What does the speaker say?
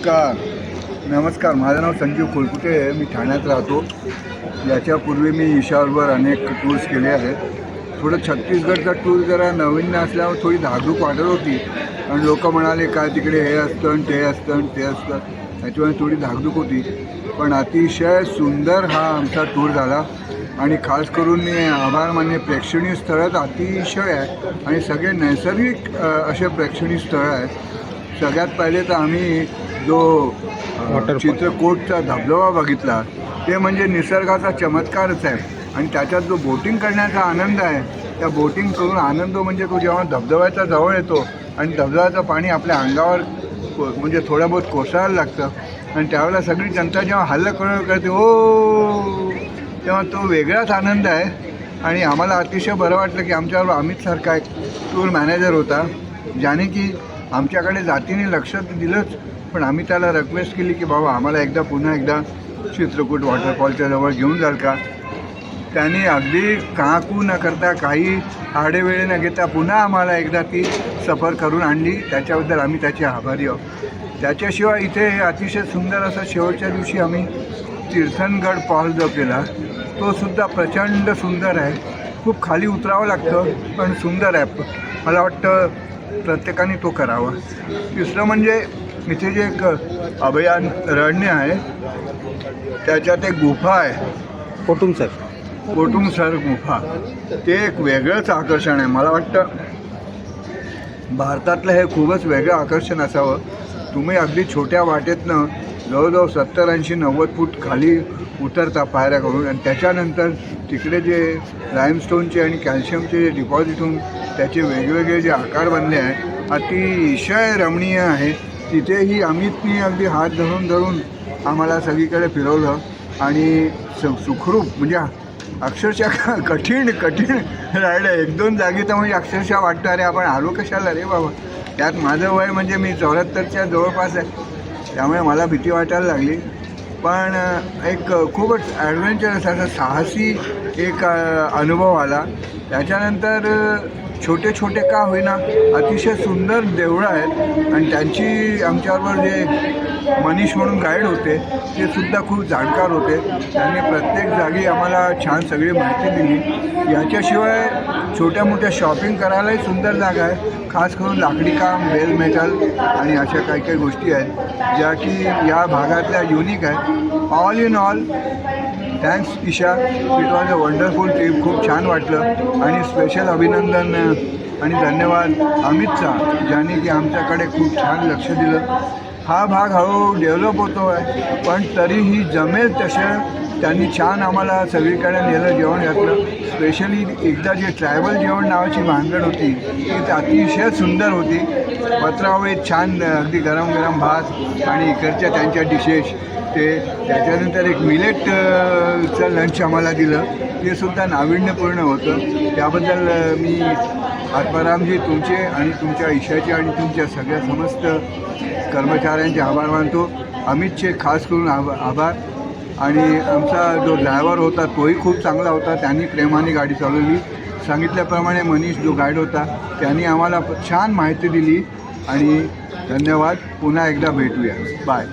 नमस्कार, माझं नाव संजीव खोलकुटे आहे. मी ठाण्यात राहतो. याच्यापूर्वी मी ईशावरवर अनेक टूर्स केले आहेत. थोडं छत्तीसगडचा टूर जरा नवीन असल्यावर थोडी धाकधूक वाटत होती, कारण लोक म्हणाले काय तिकडे हे असतं आणि ते असतं आणि ते असतं, त्याच्यामुळे थोडी धाकधूक होती. पण अतिशय सुंदर हा आमचा टूर झाला आणि खास करून मी आभार मानणे, प्रेक्षणीय स्थळं अतिशय आहे आणि सगळे नैसर्गिक असे प्रेक्षणीय स्थळं आहेत. सगळ्यात पहिले तर आम्ही जो चित्रकोटचा धबधबा बघितला ते म्हणजे निसर्गाचा चमत्कारच आहे. आणि त्याच्यात जो बोटिंग करण्याचा आनंद आहे, त्या बोटिंग करून आनंद म्हणजे तो जेव्हा धबधब्याच्या जवळ येतो आणि धबधब्याचं पाणी आपल्या अंगावर म्हणजे थोडं बहुत कोसळायला लागतं आणि त्यावेळेला सगळी जनता जेव्हा हल्लं करते ओ, तेव्हा तो वेगळाच आनंद आहे. आणि आम्हाला अतिशय बरं वाटलं की आमच्याबरोबर अमितसारखा एक टूर मॅनेजर होता, ज्याने की आमच्याकडे जातीने लक्ष दिलंच, पण आम्ही त्याला रिक्वेस्ट केली की बाबा आम्हाला पुन्हा एकदा चित्रकूट वॉटरफॉलच्या जवळ घेऊन जाल का. त्याने अगदी काकू न करता काही आडेवेळे न घेता पुन्हा आम्हाला एकदा ती सफर करून आणली. त्याच्याबद्दल आम्ही त्याचे आभारी आहोत. त्याच्याशिवाय इथे अतिशय सुंदर असं शेवटच्या दिवशी आम्ही तीर्थनगड पॉल जो केला, तो सुद्धा प्रचंड सुंदर आहे. खूप खाली उतरावं लागतं पण सुंदर आहे. मला वाटतं प्रत्येकाने तो करावा. तिसरं म्हणजे इथे जे एक अभयारण्य आहे, त्याच्यात एक गुफा आहे, कोटुंगसर गुफा. ते एक वेगळंच आकर्षण आहे. मला वाटतं भारतातलं हे खूपच वेगळं आकर्षण असावं. तुम्ही अगदी छोट्या वाटेतनं जवळजवळ 70-80-90 फूट खाली उतरता पायऱ्या करून, आणि त्याच्यानंतर तिकडे जे लाईमस्टोनचे आणि कॅल्शियमचे जे डिपॉझिट होऊन त्याचे वेगवेगळे जे आकार बनले आहेत, अतिशय रमणीय आहे. तिथेही अमितनी अगदी हात धरून आम्हाला सगळीकडे फिरवलं आणि सुखरूप म्हणजे अक्षरशः कठीण राईड आहे. 1-2 जागी तर म्हणजे अक्षरशः वाटतं अरे आपण आलो कशाला रे बाबा. त्यात माझं वय म्हणजे मी 74च्या जवळपास आहे, त्यामुळे मला भीती वाटायला लागली. पण एक खूपच ॲडव्हेंचरस असा साहसी एक अनुभव आला. त्याच्यानंतर छोटे का होईना अतिशय सुंदर देवळं आहेत आणि त्यांची आमच्याबरोबर जे मनीष म्हणून गाईड होते ते सुद्धा खूप जाणकार होते. त्यांनी प्रत्येक जागी आम्हाला छान सगळी माहिती दिली. याच्याशिवाय छोट्या मोठ्या शॉपिंग करायलाही सुंदर जागा आहे. खास करून लाकडी काम, बेल मेटल आणि अशा काही गोष्टी आहेत ज्या की या भागातल्या युनिक आहेत. All in all thanks Isha, it was a wonderful trip. खूप छान वाटलं आणि स्पेशल अभिनंदन आणि धन्यवाद अमितचा, ज्याने की आमच्याकडे खूप छान लक्ष दिलं. हा भाग हळूहळू डेव्हलप होतो आहे, पण तरीही जमेल तसं त्यांनी छान आम्हाला सगळीकडे नेलं, जेवण घातलं. स्पेशली एकदा जे ट्रायबल जेवण नावाची भानगड होती ती अतिशय सुंदर होती. पत्रावळीत छान अगदी गरम भात आणि इकडच्या त्यांच्या डिशेस ते. त्याच्यानंतर एक मिलेटचं लंच आम्हाला दिलं, ते सुद्धा नाविन्यपूर्ण होतं. त्याबद्दल मी आत्मारामजी तुमचे आणि तुमच्या ईशाचे आणि तुमच्या सगळ्या समस्त कर्मचाऱ्यांचे आभार मानतो. अमितचे खास करून आभार. आणि आमचा जो ड्रायव्हर होता तोही खूप चांगला होता, त्यांनी प्रेमाने गाडी चालवली. सांगितल्याप्रमाणे मनीष जो गाईड होता त्यांनी आम्हाला छान माहिती दिली आणि धन्यवाद. पुन्हा एकदा भेटूया. बाय.